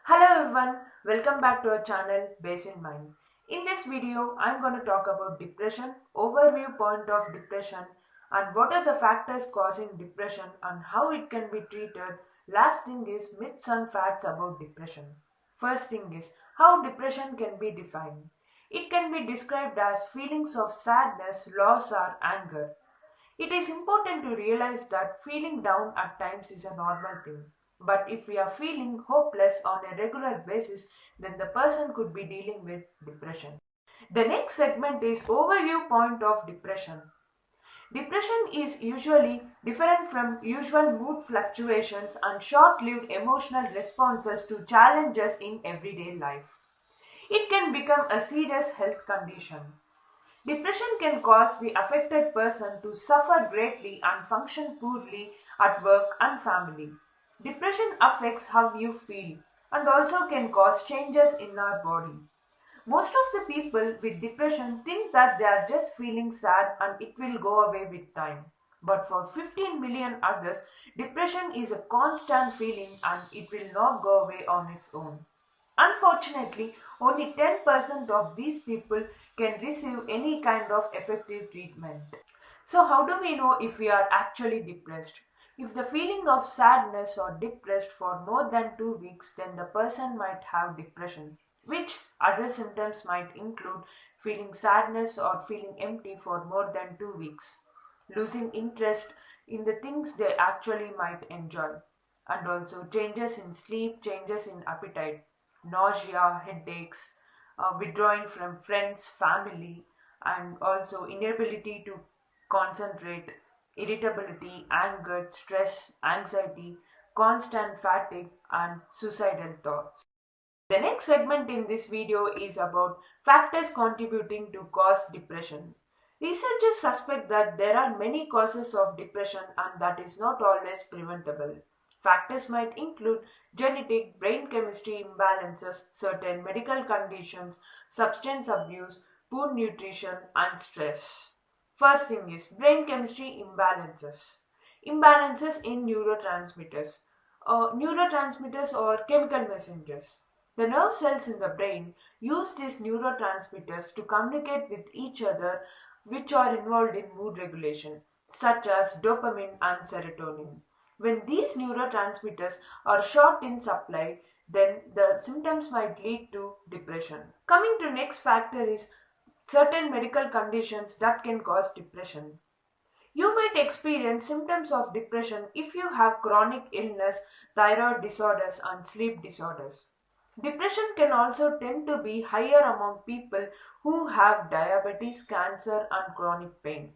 Hello everyone, welcome back to our channel Basilmind. In this video, I'm going to talk about depression, overview point of depression, and what are the factors causing depression and how it can be treated. Last thing is myths and facts about depression. First thing is how depression can be defined. It can be described as feelings of sadness, loss, or anger. It is important to realize that feeling down at times is a normal thing. But if we are feeling hopeless on a regular basis, then the person could be dealing with depression. The next segment is overview point of depression. Depression is usually different from usual mood fluctuations and short-lived emotional responses to challenges in everyday life. It can become a serious health condition. Depression can cause the affected person to suffer greatly and function poorly at work and family. Depression affects how you feel and also can cause changes in our body. Most of the people with depression think that they are just feeling sad and it will go away with time. But for 15 million others, depression is a constant feeling and it will not go away on its own. Unfortunately, only 10% of these people can receive any kind of effective treatment. So, how do we know if we are actually depressed? If the feeling of sadness or depressed for more than 2 weeks, then the person might have depression, which other symptoms might include feeling sadness or feeling empty for more than 2 weeks, losing interest in the things they actually might enjoy, and also changes in sleep, changes in appetite, nausea, headaches, withdrawing from friends, family, and also inability to concentrate, irritability, anger, stress, anxiety, constant fatigue, and suicidal thoughts. The next segment in this video is about factors contributing to cause depression. Researchers suspect that there are many causes of depression and that is not always preventable. Factors might include genetic, brain chemistry imbalances, certain medical conditions, substance abuse, poor nutrition, and stress. First thing is brain chemistry imbalances. Imbalances in neurotransmitters. Neurotransmitters or chemical messengers. The nerve cells in the brain use these neurotransmitters to communicate with each other, which are involved in mood regulation, such as dopamine and serotonin. When these neurotransmitters are short in supply, then the symptoms might lead to depression. Coming to next factor is certain medical conditions that can cause depression. You might experience symptoms of depression if you have chronic illness, thyroid disorders, and sleep disorders. Depression can also tend to be higher among people who have diabetes, cancer, and chronic pain.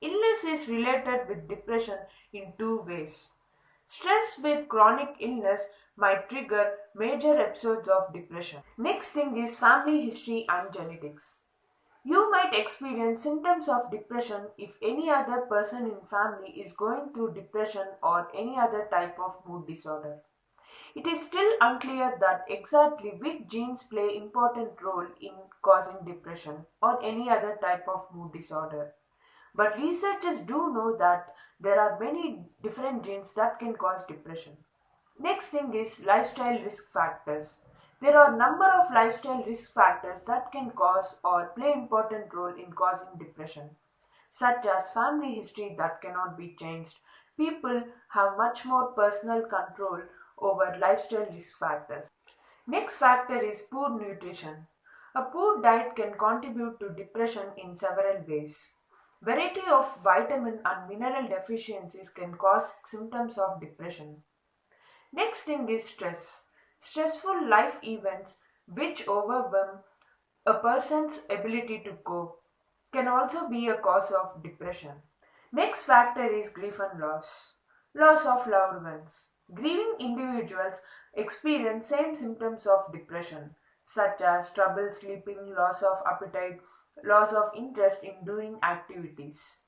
Illness is related with depression in two ways. Stress with chronic illness might trigger major episodes of depression. Next thing is family history and genetics. You might experience symptoms of depression if any other person in family is going through depression or any other type of mood disorder. It is still unclear that exactly which genes play important role in causing depression or any other type of mood disorder. But researchers do know that there are many different genes that can cause depression. Next thing is lifestyle risk factors. There are a number of lifestyle risk factors that can cause or play important role in causing depression, such as family history that cannot be changed. People have much more personal control over lifestyle risk factors. Next factor is poor nutrition. A poor diet can contribute to depression in several ways. Variety of vitamin and mineral deficiencies can cause symptoms of depression. Next thing is stress. Stressful life events which overwhelm a person's ability to cope can also be a cause of depression. Next factor is grief and loss. Loss of loved ones. Grieving individuals experience same symptoms of depression such as trouble sleeping, loss of appetite, loss of interest in doing activities.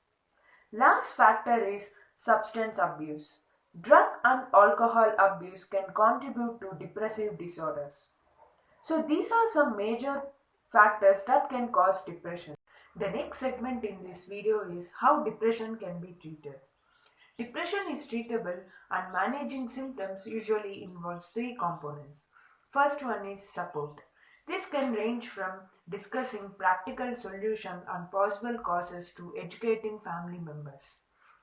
Last factor is substance abuse. Drug and alcohol abuse can contribute to depressive disorders. So, these are some major factors that can cause depression. The next segment in this video is how depression can be treated. Depression is treatable and managing symptoms usually involves three components. First one is support. This can range from discussing practical solution and possible causes to educating family members.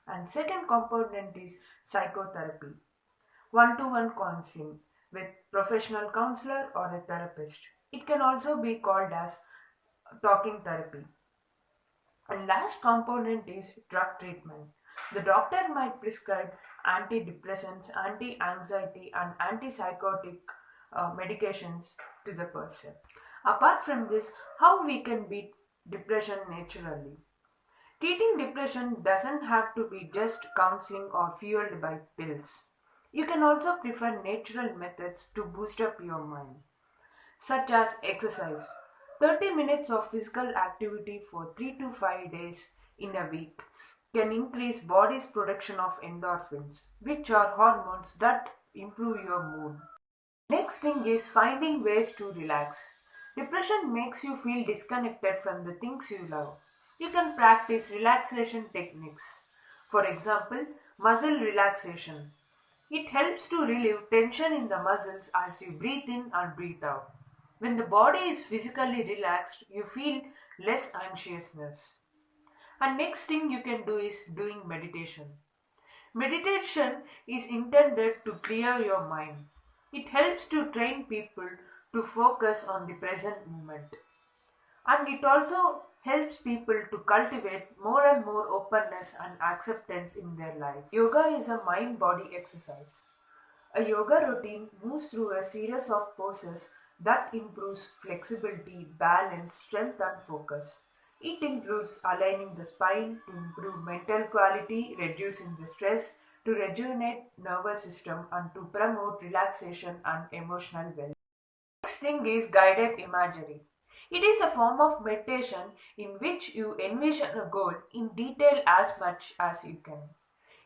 And second component is psychotherapy. One-to-one counseling with professional counselor or a therapist. It can also be called as talking therapy. And last component is drug treatment. The doctor might prescribe antidepressants, anti-anxiety and antipsychotic medications to the person. Apart from this, how we can beat depression naturally? Treating depression doesn't have to be just counseling or fueled by pills. You can also prefer natural methods to boost up your mind, such as exercise. 30 minutes of physical activity for 3 to 5 days in a week can increase body's production of endorphins, which are hormones that improve your mood. Next thing is finding ways to relax. Depression makes you feel disconnected from the things you love. You can practice relaxation techniques. For example, muscle relaxation. It helps to relieve tension in the muscles as you breathe in and breathe out. When the body is physically relaxed, you feel less anxiousness. And next thing you can do is doing meditation. Meditation is intended to clear your mind. It helps to train people to focus on the present moment. And it also helps people to cultivate more and more openness and acceptance in their life. Yoga is a mind body exercise. A yoga routine moves through a series of poses that improves flexibility, balance, strength, and focus. It includes aligning the spine to improve mental quality, reducing the stress, to rejuvenate nervous system, and to promote relaxation and emotional well-being. Next thing is guided imagery. It is a form of meditation in which you envision a goal in detail as much as you can.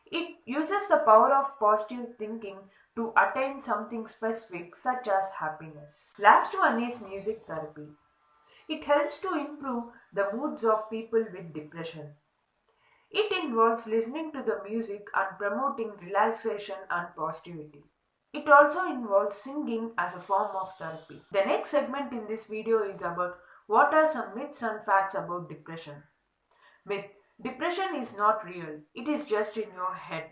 It uses the power of positive thinking to attain something specific such as happiness. Last one is music therapy. It helps to improve the moods of people with depression. It involves listening to the music and promoting relaxation and positivity. It also involves singing as a form of therapy. The next segment in this video is about what are some myths and facts about depression. Myth: depression is not real, it is just in your head.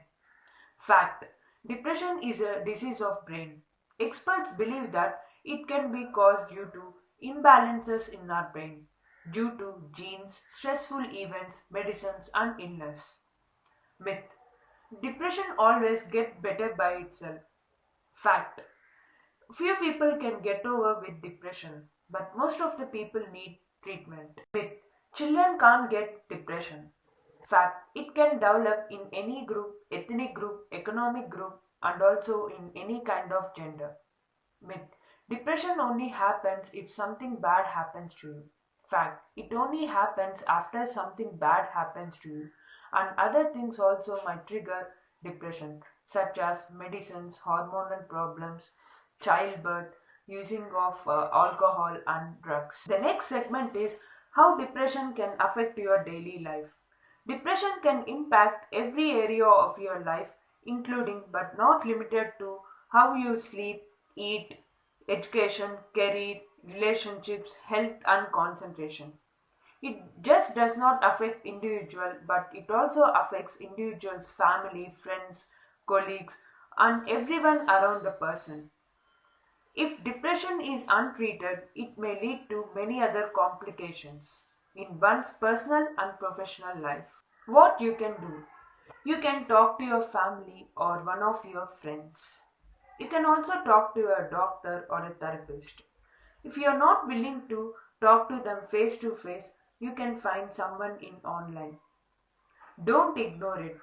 Fact: depression is a disease of brain. Experts believe that it can be caused due to imbalances in our brain, due to genes, stressful events, medicines, and illness. Myth: depression always gets better by itself. Fact: few people can get over with depression, but most of the people need treatment. Myth: children can't get depression. Fact: it can develop in any group, ethnic group, economic group, and also in any kind of gender. Myth: depression only happens if something bad happens to you. Fact: it only happens after something bad happens to you, and other things also might trigger depression, such as medicines, hormonal problems, childbirth, using of alcohol and drugs. The next segment is how depression can affect your daily life. Depression can impact every area of your life, including but not limited to how you sleep, eat, education, career, relationships, health, and concentration. It just does not affect individual, but it also affects individuals' family, friends, colleagues, and everyone around the person. If depression is untreated, it may lead to many other complications in one's personal and professional life. What you can do? You can talk to your family or one of your friends. You can also talk to a doctor or a therapist. If you are not willing to talk to them face to face, you can find someone in online. Don't ignore it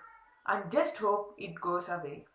and just hope it goes away.